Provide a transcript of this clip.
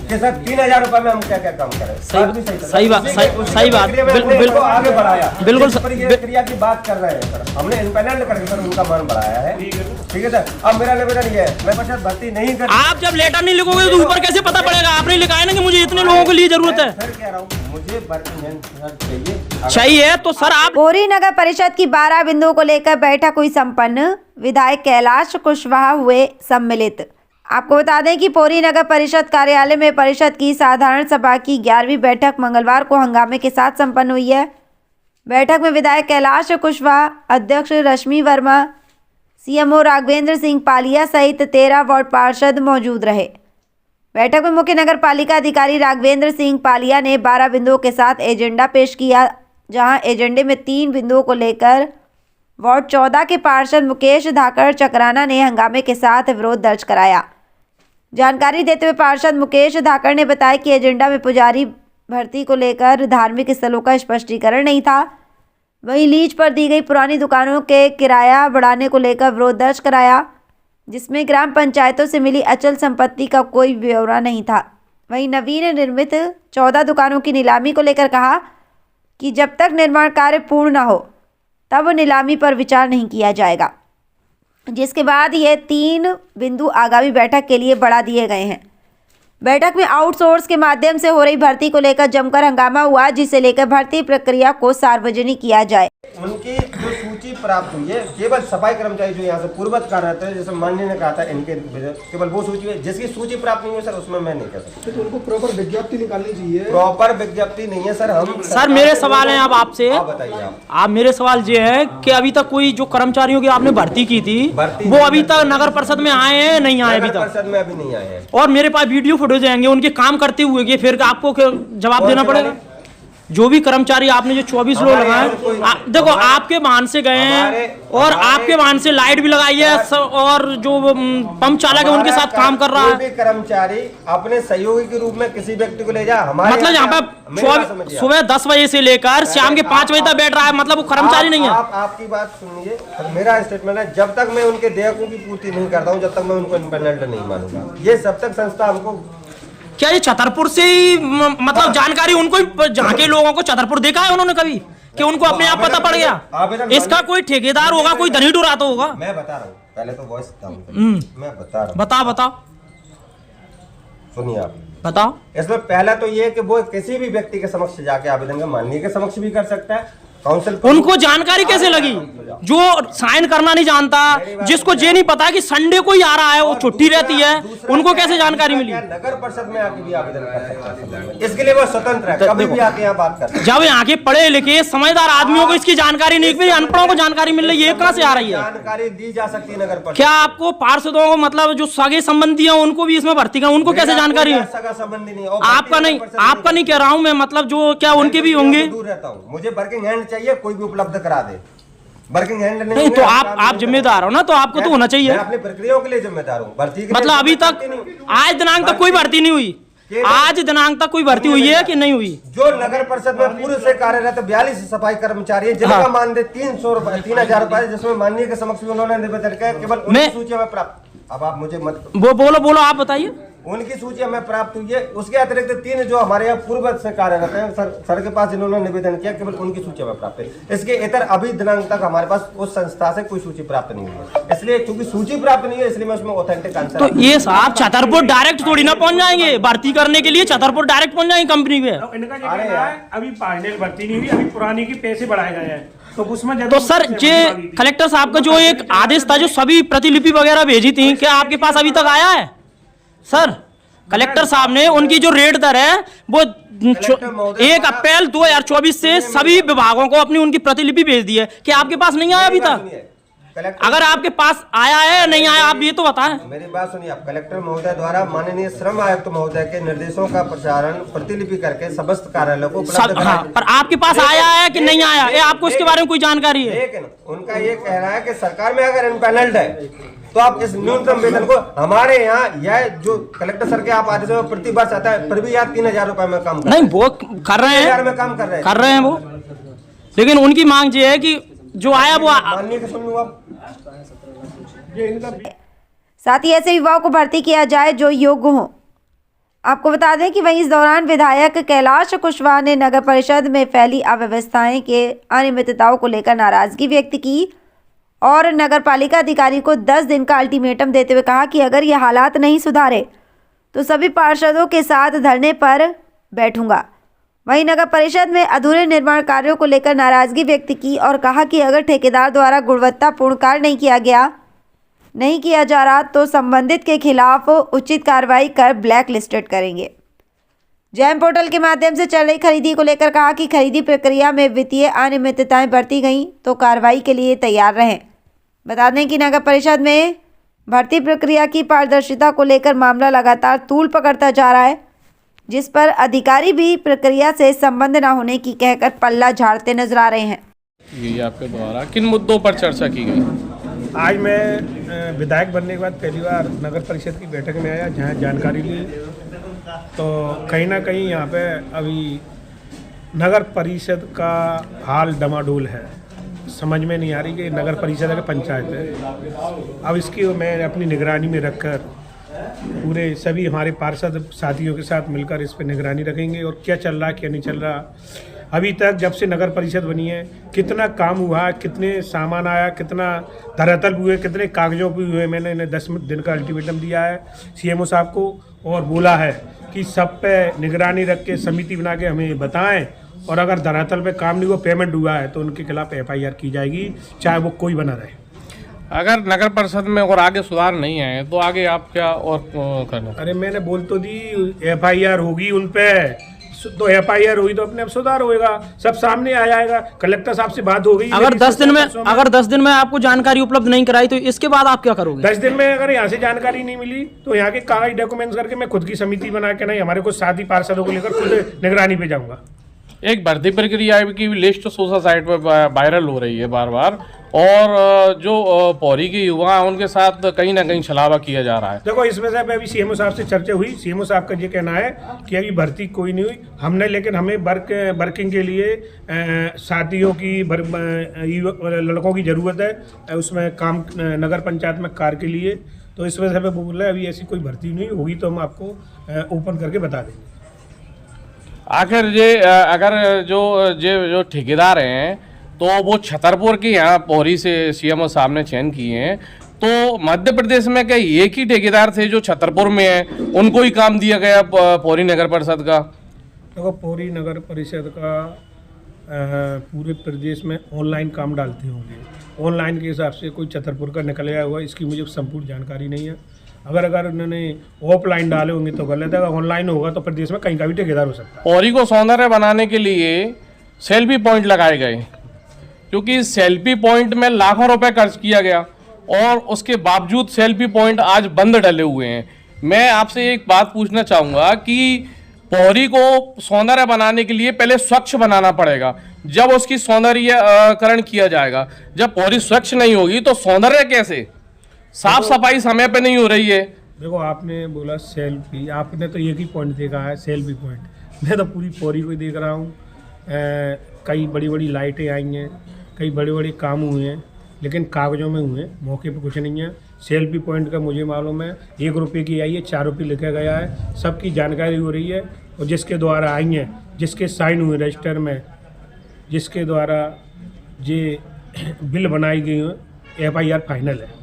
कि सर 3000 रुपए में हम क्या क्या काम करें। सही बात बिल्कुल आगे बढ़ाया, बिल्कुल क्रिया की बात कर रहे हैं सर, हमने इम्पैनल करके सर उनका मान बढ़ाया है। ठीक है सर, अब मेरा निवेदन ये है, मैं बचत भर्ती नहीं कर। आप जब लेटर नहीं लिखोगे तो ऊपर कैसे पता पड़ेगा? आपने लिखा है ना कि मुझे इतने लोगों के लिए जरूरत है। सर कह रहा हूँ मुझे भर्ती चाहिए तो सर आप। पोरी नगर परिषद की 12 बिंदुओं को लेकर बैठक हुई संपन्न, विधायक कैलाश कुशवाहा हुए सम्मिलित। आपको बता दें कि पोरी नगर परिषद कार्यालय में परिषद की साधारण सभा की 11वीं बैठक मंगलवार को हंगामे के साथ संपन्न हुई है। बैठक में विधायक कैलाश कुशवाहा, अध्यक्ष रश्मि वर्मा, सीएमओ राघवेंद्र सिंह पालिया सहित 13 वार्ड पार्षद मौजूद रहे। बैठक में मुख्य नगर पालिका अधिकारी राघवेंद्र सिंह पालिया ने 12 बिंदुओं के साथ एजेंडा पेश किया, जहां एजेंडे में 3 बिंदुओं को लेकर वार्ड 14 के पार्षद मुकेश धाकड़ चक्राना ने हंगामे के साथ विरोध दर्ज कराया। जानकारी देते हुए पार्षद मुकेश धाकड़ ने बताया कि एजेंडा में पुजारी भर्ती को लेकर धार्मिक स्थलों का स्पष्टीकरण नहीं था। वहीं लीज पर दी गई पुरानी दुकानों के किराया बढ़ाने को लेकर विरोध दर्ज कराया, जिसमें ग्राम पंचायतों से मिली अचल संपत्ति का कोई ब्यौरा नहीं था। वहीं नवीन निर्मित 14 दुकानों की नीलामी को लेकर कहा कि जब तक निर्माण कार्य पूर्ण न हो तब नीलामी पर विचार नहीं किया जाएगा, जिसके बाद ये 3 बिंदु आगामी बैठक के लिए बढ़ा दिए गए हैं। बैठक में आउटसोर्स के माध्यम से हो रही भर्ती को लेकर जमकर हंगामा हुआ, जिसे लेकर भर्ती प्रक्रिया को सार्वजनिक किया जाए। उनकी जो सूची प्राप्त हुई है, केवल सफाई कर्मचारी जो यहाँ से पूर्वत कार्य रहते हैं, जैसे माननीय ने कहा था इनके केवल वो सूची है। जिसकी सूची प्राप्त नहीं है सर, उसमें मैं नहीं कह सकता। तो उनको प्रॉपर विज्ञप्ति निकालनी चाहिए। प्रॉपर विज्ञप्ति नहीं है सर। हम सर मेरे सवाल है अब आपसे, बताइए आप मेरे सवाल ये है कि अभी तक कोई जो कर्मचारियों की आपने भर्ती की थी वो अभी तक नगर परिषद में आए हैं नहीं आए? अभी तक परिषद में अभी नहीं आए हैं। और मेरे पास वीडियो फोटो जाएंगे उनके काम करते हुए कि फिर आपको जवाब देना पड़ेगा। जो भी कर्मचारी आपने जो 24 लोग लगाए, देखो आपके वाहन से गए हैं और आपके वाहन से लाइट भी लगाई है और जो पंप चालक है उनके साथ काम कर रहा है। कर्मचारी अपने सहयोगी के रूप में किसी व्यक्ति को ले जा, हमारे मतलब यहाँ पे सुबह 10 बजे से लेकर शाम के 5 बजे तक बैठ रहा है, मतलब वो कर्मचारी नहीं है। आपकी बात सुनिए, मेरा स्टेटमेंट है, जब तक मैं उनके देयकों की पूर्ति नहीं करता हूँ, जब तक मैं उनको इम्पैनल्ड नहीं मानूंगा। ये सब तक संस्था हमको। क्या ये छतरपुर से ही मतलब जानकारी उनको जहाँ के लोगों को छतरपुर देखा है उन्होंने कभी कि उनको अपने आप पता पड़ गया? इसका कोई ठेकेदार होगा, कोई धनी डुराता होगा। मैं बता रहा हूँ, पहले तो वॉइस मैं बता रहा हूँ। बताओ सुनिए आप बताओ। इसमें पहला तो ये कि वो किसी भी व्यक्ति के समक्ष जाके आवेदन का माननीय के समक्ष भी कर सकता है। काउंसिल उनको जानकारी कैसे लगी? जो साइन करना नहीं जानता, जिसको ये नहीं पता कि संडे को ही आ रहा है, वो छुट्टी रहती है, उनको कैसे जानकारी मिली? नगर परिषद में आके भी आवेदन कर सकता है, इसके लिए वो स्वतंत्र है, कभी भी आके यहाँ बात कर सकता है। जब यहाँ के पढ़े लिखे समझदार आदमियों को इसकी जानकारी नहीं, फिर अनपढ़ों को जानकारी मिल रही है, कहाँ से आ रही है? जानकारी दी जा सकती है नगर परिषद। क्या आपको पार्षदों को मतलब जो सगे संबंधी है उनको भी इसमें भर्ती करें, उनको कैसे जानकारी है? सगा संबंधी नहीं, आपका नहीं कह रहा हूँ मैं, मतलब जो क्या उनके भी होंगे। दूर रहता हूँ, मुझे वर्किंग हैंड चाहिए, कोई भी उपलब्ध करा दे। वर्किंग हैंड नहीं तो आप जिम्मेदार हो ना, तो आपको तो होना चाहिए। मैं अपनी प्रक्रियाओं के लिए जिम्मेदार हूँ। भर्ती मतलब अभी तक आज दिनांक तक कोई भर्ती नहीं हुई? आज दिनांक तक कोई भर्ती हुई है कि नहीं हुई? जो नगर परिषद में पूर्व से कार्यरत 42 सफाई कर्मचारी हैं, जिनका मानदेय 300 रुपए 3000 रुपए, जिसमें माननीय के समक्ष उन्होंने निवेदन किया, केवल उनकी सूची में प्राप्त। अब आप मुझे मत बोलो आप बताइए। उनकी सूची हमें प्राप्त हुई है। उसके अतिरिक्त 3 जो हमारे यहाँ पूर्व से कार्यरत हैं, सर के पास इन्होंने निवेदन किया, केवल उनकी सूची हमें प्राप्त है। इसके इतर अभी दिनांक तक हमारे पास उस संस्था से कोई सूची प्राप्त नहीं हुई है। इसलिए क्योंकि सूची प्राप्त नहीं है, इसलिए मैं उसमें ऑथेंटिक आंसर। तो ये साहब छतरपुर डायरेक्ट थोड़ी ना पहुंच जाएंगे भर्ती करने के लिए? छतरपुर डायरेक्ट पहुंच जाएंगे कंपनी में? अभी फाइनल भर्ती नहीं हुई, अभी पुरानी की पैसे बढ़ाए गए हैं, तो उसमें तो सर ये कलेक्टर साहब का जो एक आदेश था, जो सभी प्रतिलिपि वगैरह भेजी थी, क्या आपके पास अभी तक आया है? सर कलेक्टर साहब ने उनकी जो रेट दर है वो 1 अप्रैल 2024 से सभी विभागों को अपनी उनकी प्रतिलिपि भेज दी है। क्या आपके पास नहीं आया अभी तक? अगर आपके पास आया है या नहीं आया, आप ये तो बताएं। मेरी बात सुनिए आप। कलेक्टर महोदय द्वारा माननीय श्रम आयुक्त महोदय के निर्देशों का प्रसारण प्रतिलिपि करके समस्त कार्यालयों को उपलब्ध कराया। पर आपके पास आया है कि नहीं आया, ये आपको इसके बारे में कोई जानकारी है? लेकिन उनका ये कहना है कि सरकार में अगर इम्पैनल्ड है तो आप इस न्यूनतम वेतन को हमारे यहाँ यह जो कलेक्टर सर के आप आदेश में प्रति वर्ष आता है, फिर भी यार 3000 रुपए में काम नहीं वो कर रहे हैं, में काम कर रहे हैं वो। लेकिन उनकी मांग ये है कि जो आया वो माननीय के सुन लूँ। साथ ही ऐसे युवाओं को भर्ती किया जाए जो योग्य हों। आपको बता दें कि वहीं इस दौरान विधायक कैलाश कुशवाहा ने नगर परिषद में फैली अव्यवस्थाएं के अनियमितताओं को लेकर नाराजगी व्यक्त की और नगर पालिका अधिकारी को 10 दिन का अल्टीमेटम देते हुए कहा कि अगर ये हालात नहीं सुधारे तो सभी पार्षदों के साथ धरने पर बैठूंगा। वहीं नगर परिषद में अधूरे निर्माण कार्यों को लेकर नाराजगी व्यक्त की और कहा कि अगर ठेकेदार द्वारा गुणवत्तापूर्ण कार्य नहीं किया जा रहा तो संबंधित के खिलाफ उचित कार्रवाई कर ब्लैक लिस्टेड करेंगे। जैम पोर्टल के माध्यम से चल रही खरीदी को लेकर कहा कि खरीदी प्रक्रिया में वित्तीय अनियमितताएं बरती गई तो कार्रवाई के लिए तैयार रहें। बता दें कि नगर परिषद में भर्ती प्रक्रिया की पारदर्शिता को लेकर मामला लगातार तूल पकड़ता जा रहा है, जिस पर अधिकारी भी प्रक्रिया से संबंध न होने की कहकर पल्ला झाड़ते नजर आ रहे हैं। ये आपके द्वारा किन मुद्दों पर चर्चा की गई? आज मैं विधायक बनने के बाद पहली बार नगर परिषद की बैठक में आया, जहां जानकारी ली तो कहीं ना कहीं यहाँ पे अभी नगर परिषद का हाल डमाडोल है। समझ में नहीं आ रही कि नगर परिषद है कि पंचायत है। अब इसकी मैं अपनी निगरानी में रखकर पूरे सभी हमारे पार्षद साथियों के साथ मिलकर इस पर निगरानी रखेंगे और क्या चल रहा है क्या नहीं चल रहा। अभी तक जब से नगर परिषद बनी है कितना काम हुआ, कितने सामान आया, कितना धरातल हुए, कितने कागजों पे हुए। मैंने इन्हें 10 दिन का अल्टीमेटम दिया है सीएमओ साहब को और बोला है कि सब पे निगरानी रख के समिति बना के हमें बताएं और अगर धरातल पे काम नहीं हुआ, पेमेंट हुआ है तो उनके खिलाफ FIR की जाएगी, चाहे वो कोई बना रहे। अगर नगर परिषद में और आगे सुधार नहीं आए तो आगे आप क्या और करना? अरे मैंने बोल तो दी, FIR होगी उन पे, तो FIR हुई तो अपने आप सुधार होएगा, सब सामने आ जाएगा। कलेक्टर साहब से बात हो गई। अगर 10 दिन में आपको जानकारी उपलब्ध नहीं कराई तो इसके बाद आप क्या करोगे? 10 दिन में अगर यहाँ से जानकारी नहीं मिली तो यहाँ के कागज डॉक्यूमेंट्स करके मैं खुद की समिति बना के नहीं हमारे कुछ साथी पार्षदों को लेकर खुद निगरानी पे जाऊंगा। एक भर्ती प्रक्रिया की लिस्ट सोशल साइट पर वायरल हो रही है बार बार और जो पौरी के युवा हैं उनके साथ कहीं ना कहीं छलावा किया जा रहा है। देखो इसमें से अभी सीएमओ साहब से चर्चा हुई। सीएमओ साहब का ये कहना है कि अभी भर्ती कोई नहीं हुई हमने, लेकिन हमें वर्किंग के लिए साथियों की लड़कों की ज़रूरत है उसमें काम नगर पंचायत में कार्य के लिए। तो इस वजह से मैं बोल रहा है अभी ऐसी कोई भर्ती नहीं होगी तो हम आपको ओपन करके बता देंगे। आखिर ये अगर जो ठेकेदार हैं तो वो छतरपुर के यहाँ पौरी से सीएमओ साहब ने चयन किए हैं, तो मध्य प्रदेश में क्या एक ही ठेकेदार थे जो छतरपुर में हैं, उनको ही काम दिया गया पौरी नगर परिषद का? देखो पौरी नगर परिषद का पूरे प्रदेश में ऑनलाइन काम डालते होंगे, ऑनलाइन के हिसाब से कोई छतरपुर का निकल गया हुआ, इसकी मुझे संपूर्ण जानकारी नहीं है। अगर उन्होंने ऑफलाइन डाले होंगे तो गलत है, अगर ऑनलाइन होगा तो प्रदेश में कहीं का भी ठेकेदार हो सकता है। पौरी को सौंदर्य बनाने के लिए सेल्फी पॉइंट लगाए गए, क्योंकि सेल्फी पॉइंट में लाखों रुपए खर्च किया गया और उसके बावजूद सेल्फी पॉइंट आज बंद डले हुए हैं। मैं आपसे एक बात पूछना चाहूँगा कि पौरी को सौंदर्य बनाने के लिए पहले स्वच्छ बनाना पड़ेगा, जब उसकी सौंदर्यकरण किया जाएगा। जब पौरी स्वच्छ नहीं होगी तो सौंदर्य कैसे? साफ सफाई समय पे नहीं हो रही है। देखो आपने बोला सेल्फी, आपने तो एक ही पॉइंट देखा है सेल्फी पॉइंट। मैं तो पूरी पौरी को देख रहा हूँ। कई बड़ी बड़ी लाइटें आई हैं, कई बड़े बड़े काम हुए हैं, लेकिन कागजों में हुए, मौके पे कुछ नहीं है। सेल्फी पॉइंट का मुझे मालूम है 1 रुपये की आई है, 4 रुपये लिखा गया है, सबकी जानकारी हो रही है और जिसके द्वारा आई हैं, जिसके साइन हुए रजिस्टर में, जिसके द्वारा ये बिल बनाई गई है, FIR फाइनल है।